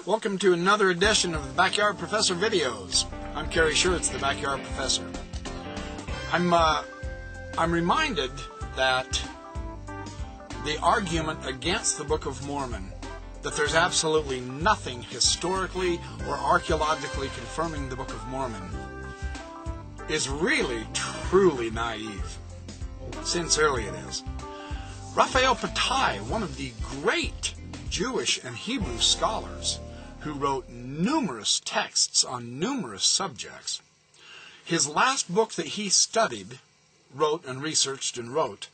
Welcome to another edition of the Backyard Professor videos. I'm Kerry Schertz, the Backyard Professor. I'm reminded that the argument against the Book of Mormon, that there's absolutely nothing historically or archaeologically confirming the Book of Mormon, is really, truly naive. Sincerely it is. Raphael Patai, one of the great Jewish and Hebrew scholars who wrote numerous texts on numerous subjects, his last book that he studied, wrote and researched and wrote,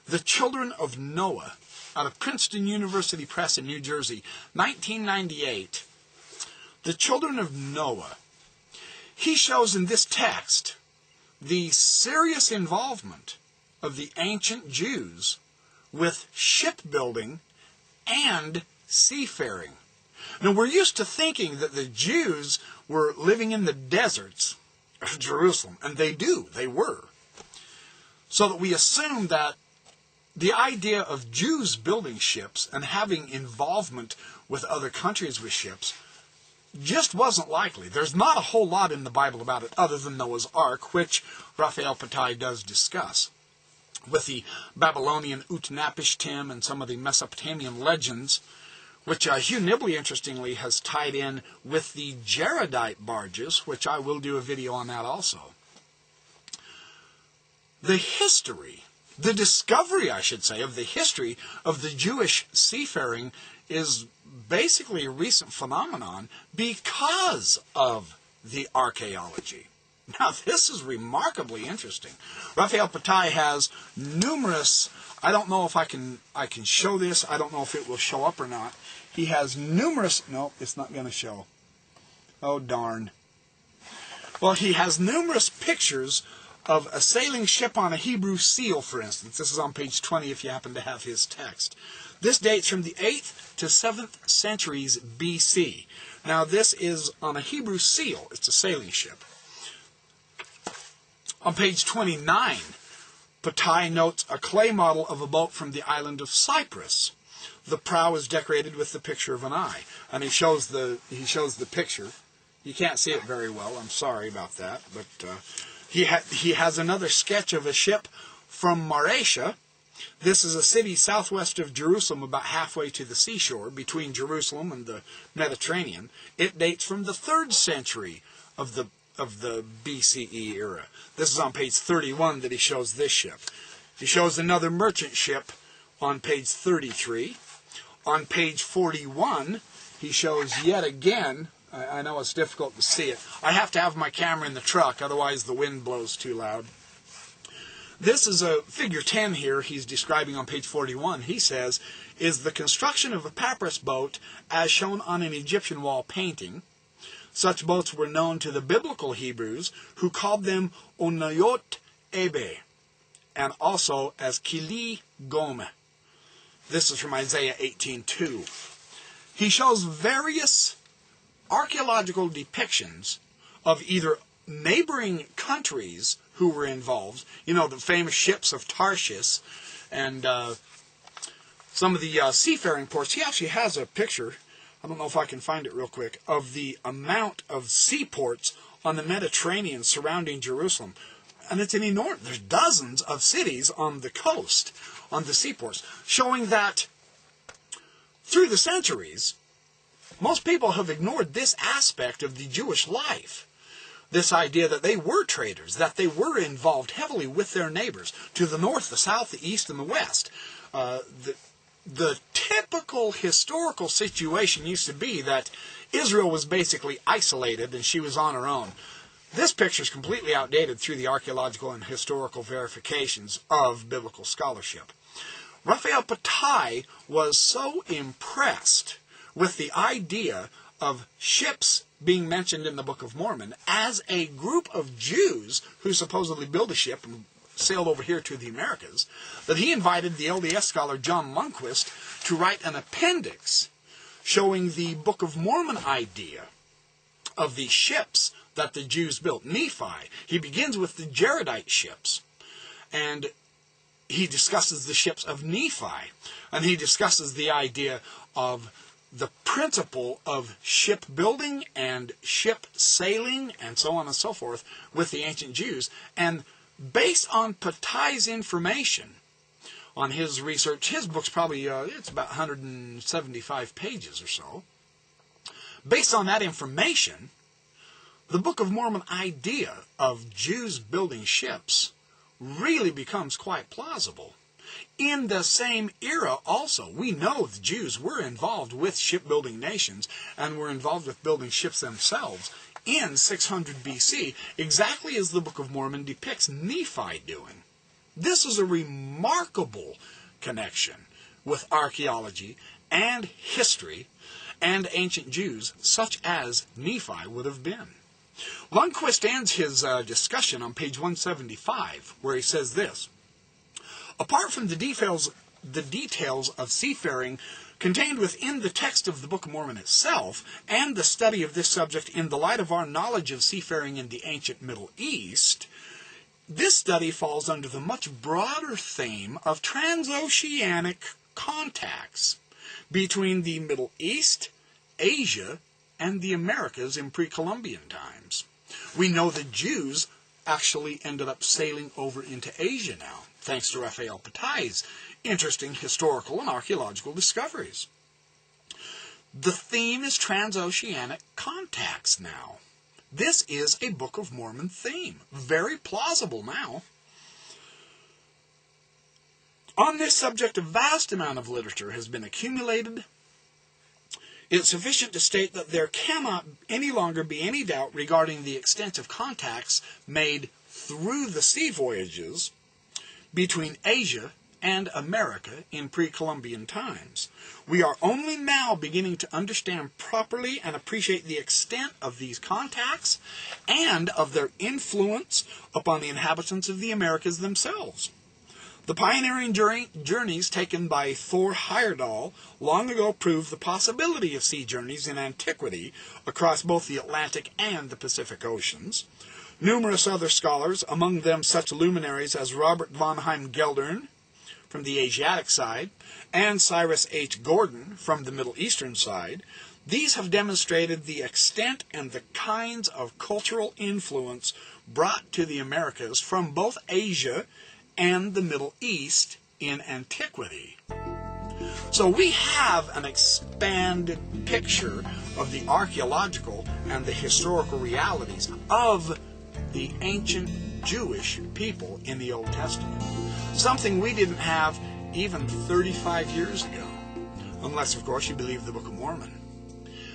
The Children of Noah, out of Princeton University Press in New Jersey, 1998. The Children of Noah. He shows in this text the serious involvement of the ancient Jews with shipbuilding and seafaring. Now, we're used to thinking that the Jews were living in the deserts of Jerusalem, and they were. So that we assume that the idea of Jews building ships and having involvement with other countries with ships just wasn't likely. There's not a whole lot in the Bible about it other than Noah's Ark, which Raphael Patai does discuss, with the Babylonian Utnapishtim and some of the Mesopotamian legends, which Hugh Nibley, interestingly, has tied in with the Jaredite barges, which I will do a video on that also. The history, the discovery, I should say, of the history of the Jewish seafaring is basically a recent phenomenon because of the archaeology. Now, this is remarkably interesting. Raphael Patai has numerous, I don't know if I can show this, I don't know if it will show up or not. He has numerous, no, it's not going to show. Oh, darn. Well, he has numerous pictures of a sailing ship on a Hebrew seal, for instance. This is on page 20 if you happen to have his text. This dates from the 8th to 7th centuries BC. Now, this is on a Hebrew seal. It's a sailing ship. On page 29, Patai notes a clay model of a boat from the island of Cyprus. The prow is decorated with the picture of an eye, and he shows the picture. You can't see it very well. I'm sorry about that, but he has another sketch of a ship from Marasha. This is a city southwest of Jerusalem, about halfway to the seashore between Jerusalem and the Mediterranean. It dates from the 3rd century of the BCE era. This is on page 31 that he shows this ship. He shows another merchant ship on page 33. On page 41, he shows yet again, I know it's difficult to see it. I have to have my camera in the truck, otherwise the wind blows too loud. This is a figure 10 here he's describing on page 41. He says, is the construction of a papyrus boat as shown on an Egyptian wall painting. Such boats were known to the biblical Hebrews, who called them onayot ebe, and also as kili gome. This is from Isaiah 18:2. He shows various archaeological depictions of either neighboring countries who were involved, you know, the famous ships of Tarshish, and some of the seafaring ports. He actually has a picture, I don't know if I can find it real quick, of the amount of seaports on the Mediterranean surrounding Jerusalem. And it's an enormous, there's dozens of cities on the coast, on the seaports, showing that through the centuries, most people have ignored this aspect of the Jewish life. This idea that they were traders, that they were involved heavily with their neighbors to the north, the south, the east, and the west. The typical historical situation used to be that Israel was basically isolated and she was on her own. This picture is completely outdated through the archaeological and historical verifications of biblical scholarship. Raphael Patai was so impressed with the idea of ships being mentioned in the Book of Mormon as a group of Jews who supposedly built a ship and sailed over here to the Americas, that he invited the LDS scholar John Lundquist to write an appendix showing the Book of Mormon idea of the ships that the Jews built. Nephi, he begins with the Jaredite ships, and he discusses the ships of Nephi, and he discusses the idea of the principle of shipbuilding and ship sailing and so on and so forth with the ancient Jews. And based on Patai's information, on his research, his book's probably, it's about 175 pages or so. Based on that information, the Book of Mormon idea of Jews building ships really becomes quite plausible. In the same era also, we know the Jews were involved with shipbuilding nations and were involved with building ships themselves in 600 BC, exactly as the Book of Mormon depicts Nephi doing. This is a remarkable connection with archaeology and history and ancient Jews, such as Nephi would have been. Lundquist ends his discussion on page 175, where he says this: apart from the details of seafaring contained within the text of the Book of Mormon itself, and the study of this subject in the light of our knowledge of seafaring in the ancient Middle East, this study falls under the much broader theme of transoceanic contacts between the Middle East, Asia, and the Americas in pre-Columbian times. We know the Jews actually ended up sailing over into Asia now, thanks to Raphael Patai's interesting historical and archaeological discoveries. The theme is transoceanic contacts now. This is a Book of Mormon theme. Very plausible now. On this subject, a vast amount of literature has been accumulated. It's sufficient to state that there cannot any longer be any doubt regarding the extensive contacts made through the sea voyages between Asia and America in pre-Columbian times. We are only now beginning to understand properly and appreciate the extent of these contacts and of their influence upon the inhabitants of the Americas themselves. The pioneering journeys taken by Thor Heyerdahl long ago proved the possibility of sea journeys in antiquity across both the Atlantic and the Pacific Oceans. Numerous other scholars, among them such luminaries as Robert von Heim-Geldern from the Asiatic side and Cyrus H. Gordon from the Middle Eastern side, these have demonstrated the extent and the kinds of cultural influence brought to the Americas from both Asia and the Middle East in antiquity. So we have an expanded picture of the archaeological and the historical realities of the ancient Jewish people in the Old Testament. Something we didn't have even 35 years ago, unless, of course, you believe the Book of Mormon.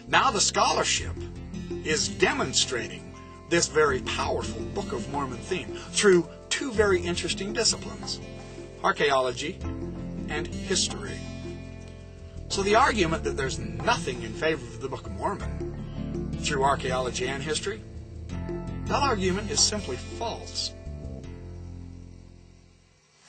Now the scholarship is demonstrating this very powerful Book of Mormon theme through two very interesting disciplines, archaeology and history. So the argument that there's nothing in favor of the Book of Mormon through archaeology and history, that argument is simply false.